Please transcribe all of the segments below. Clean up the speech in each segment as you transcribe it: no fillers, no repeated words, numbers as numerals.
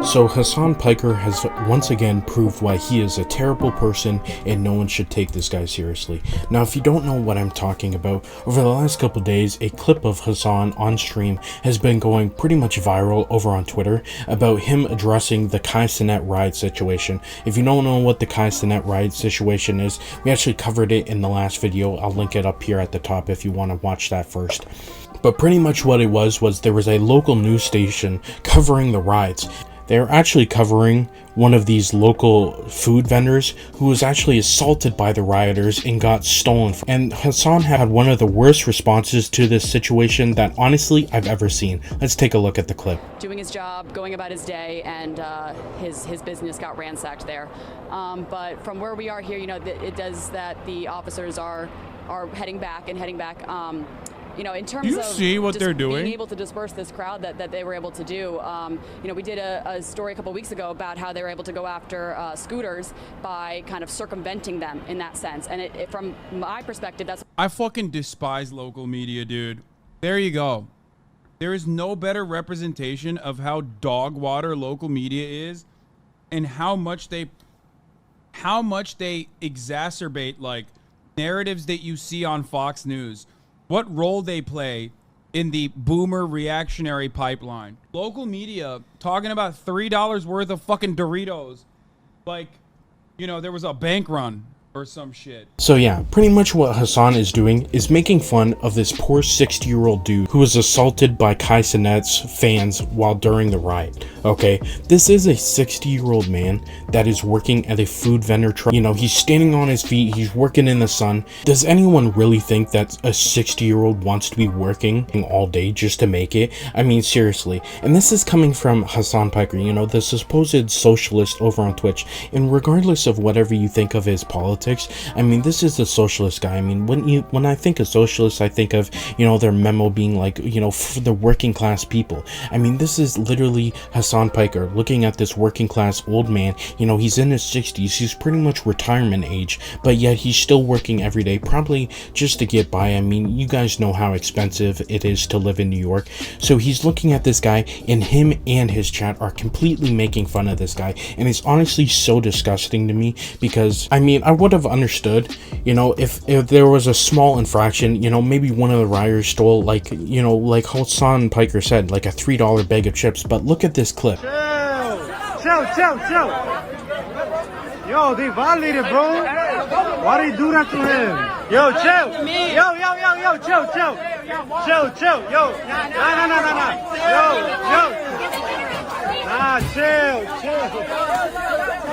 So Hasan Piker has once again proved why he is a terrible person and no one should take this guy seriously. Now, if you don't know what I'm talking about, over the last couple days, a clip of Hasan on stream has been going pretty much viral over on Twitter about him addressing the Cenet riot situation. If you don't know what the Cenet riot situation is, we actually covered it in the last video. I'll link it up here at the top if you want to watch that first. But pretty much what it was there was a local news station covering the riots. They were actually covering one of these local food vendors who was actually assaulted by the rioters and got stolen from. And Hasan had one of the worst responses to this situation that honestly I've ever seen. Let's take a look at the clip. Doing his job, going about his day, and his business got ransacked there. But from where we are here, you know, it does that the officers are heading back. You know, in terms of see what they're doing, being able to disperse this crowd that they were able to do. You know, we did a story a couple weeks ago about how they were able to go after scooters by kind of circumventing them in that sense. And from my perspective, that's... I fucking despise local media, dude. There you go. There is no better representation of how dog water local media is and how much they exacerbate like narratives that you see on Fox News. What role they play in the boomer reactionary pipeline. Local media talking about $3 worth of fucking Doritos. Like, you know, there was a bank run or some shit. So yeah, pretty much what Hasan is doing is making fun of this poor 60-year-old dude who was assaulted by Cenet's fans while during the riot. Okay, this is a 60-year-old man that is working at a food vendor truck. You know, he's standing on his feet, he's working in the sun. Does anyone really think that a 60-year-old wants to be working all day just to make it? I mean, seriously. And this is coming from Hasan Piker, you know, the supposed socialist over on Twitch. And regardless of whatever you think of his politics, I mean, this is the socialist guy. I mean, when I think of socialists, I think of, you know, their memo being like, you know, for the working class people. I mean, this is literally Hasan Piker looking at this working class old man. You know, he's in his 60s, he's pretty much retirement age, but yet he's still working every day, probably just to get by. I mean, you guys know how expensive it is to live in New York. So he's looking at this guy, and him and his chat are completely making fun of this guy, and it's honestly so disgusting to me because, I mean, I would have understood, you know, if there was a small infraction, you know, maybe one of the rioters stole, like, you know, like Hasan Piker said, like a $3 bag of chips. But look at this clip. Chill. Yo, they violated, bro. Why they do that to him? Yo, chill. Yo, chill. Yo, nah, chill.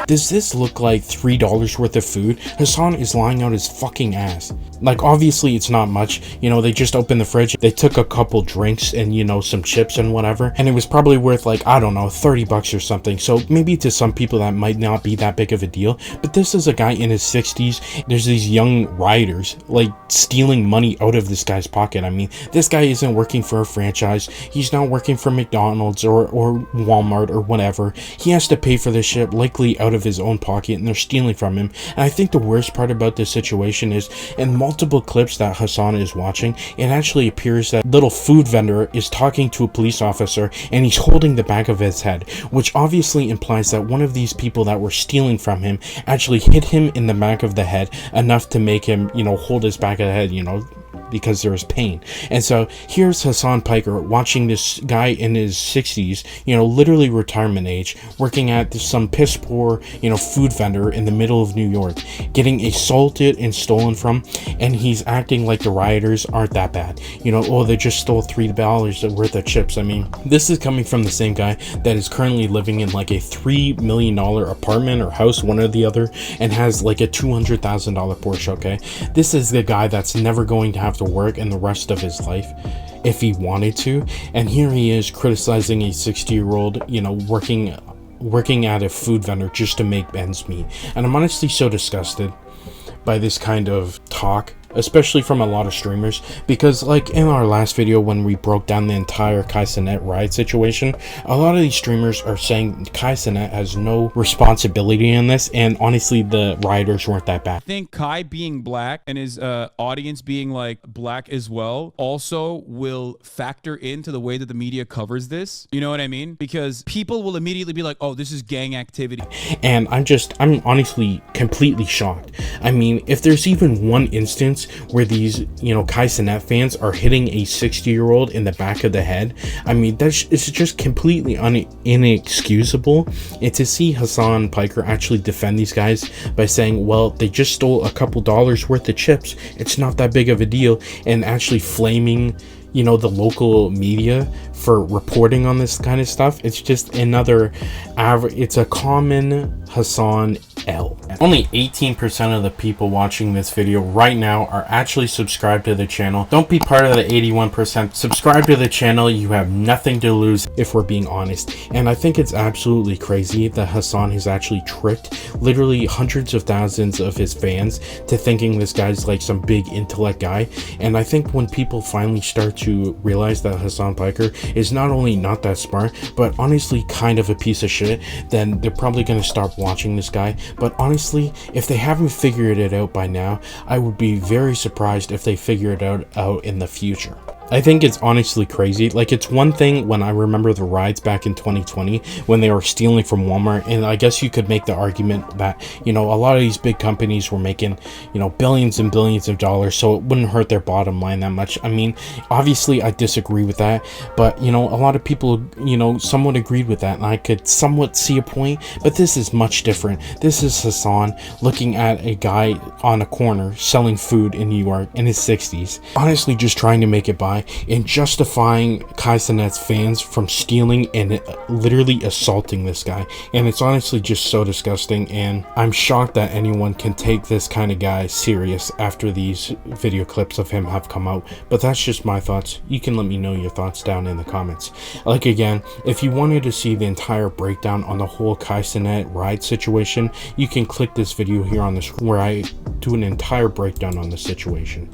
Does this look like $3 worth of food? Hasan is lying out his fucking ass. Like, obviously it's not much, you know, they just opened the fridge, they took a couple drinks and, you know, some chips and whatever, and it was probably worth like, I don't know, $30 or something. So maybe to some people that might not be that big of a deal, but this is a guy in his 60s. There's these young rioters like stealing money out of this guy's pocket. I mean, this guy isn't working for a franchise, he's not working for McDonald's or Walmart or whatever. He has to pay for this shit likely out of his own pocket, and they're stealing from him. And I think the worst part about this situation is, in multiple clips that Hasan is watching, it actually appears that little food vendor is talking to a police officer and he's holding the back of his head, which obviously implies that one of these people that were stealing from him actually hit him in the back of the head enough to make him, you know, hold his back of the head, you know, because there was pain. And so here's Hasan Piker watching this guy in his 60s, you know, literally retirement age, working at some piss poor, you know, food vendor in the middle of New York, getting assaulted and stolen from, and he's acting like the rioters aren't that bad. You know, oh, they just stole $3 worth of chips. I mean, this is coming from the same guy that is currently living in like a $3 million apartment or house, one or the other, and has like a $200,000 Porsche, okay? This is the guy that's never going to have to work in the rest of his life if he wanted to, and here he is criticizing a 60-year-old, you know, working at a food vendor just to make ends meet. And I'm honestly so disgusted by this kind of talk especially from a lot of streamers, because like in our last video when we broke down the entire Cenet riot situation, a lot of these streamers are saying Cenet has no responsibility in this, and honestly the rioters weren't that bad. I think Kai being black and his audience being like black as well also will factor into the way that the media covers this. You know what I mean? Because people will immediately be like, oh, this is gang activity. And I'm honestly completely shocked. I mean, if there's even one instance where these, you know, Cenet fans are hitting a 60-year-old in the back of the head, I mean, it's just completely inexcusable. And to see Hasan Piker actually defend these guys by saying, well, they just stole a couple dollars worth of chips, it's not that big of a deal, and actually flaming, you know, the local media for reporting on this kind of stuff, it's just another it's a common Hasan L. Only 18% of the people watching this video right now are actually subscribed to the channel. Don't be part of the 81%. Subscribe to the channel. You have nothing to lose, if we're being honest. And I think it's absolutely crazy that Hasan has actually tricked literally hundreds of thousands of his fans to thinking this guy's like some big intellect guy. And I think when people finally start to realize that Hasan Piker is not only not that smart, but honestly kind of a piece of shit, then they're probably going to stop watching this guy. But honestly, if they haven't figured it out by now, I would be very surprised if they figure it out in the future. I think it's honestly crazy. Like, it's one thing when I remember the riots back in 2020 when they were stealing from Walmart, and I guess you could make the argument that, you know, a lot of these big companies were making, you know, billions and billions of dollars, so it wouldn't hurt their bottom line that much. I mean, obviously I disagree with that, but, you know, a lot of people, you know, somewhat agreed with that, and I could somewhat see a point, but this is much different. This is Hasan looking at a guy on a corner selling food in New York in his 60s, honestly just trying to make it by, and justifying Cenet's fans from stealing and literally assaulting this guy. And it's honestly just so disgusting, and I'm shocked that anyone can take this kind of guy serious after these video clips of him have come out. But that's just my thoughts. You can let me know your thoughts down in the comments. Like, again, if you wanted to see the entire breakdown on the whole Cenet riot situation, you can click this video here on the screen where I do an entire breakdown on the situation.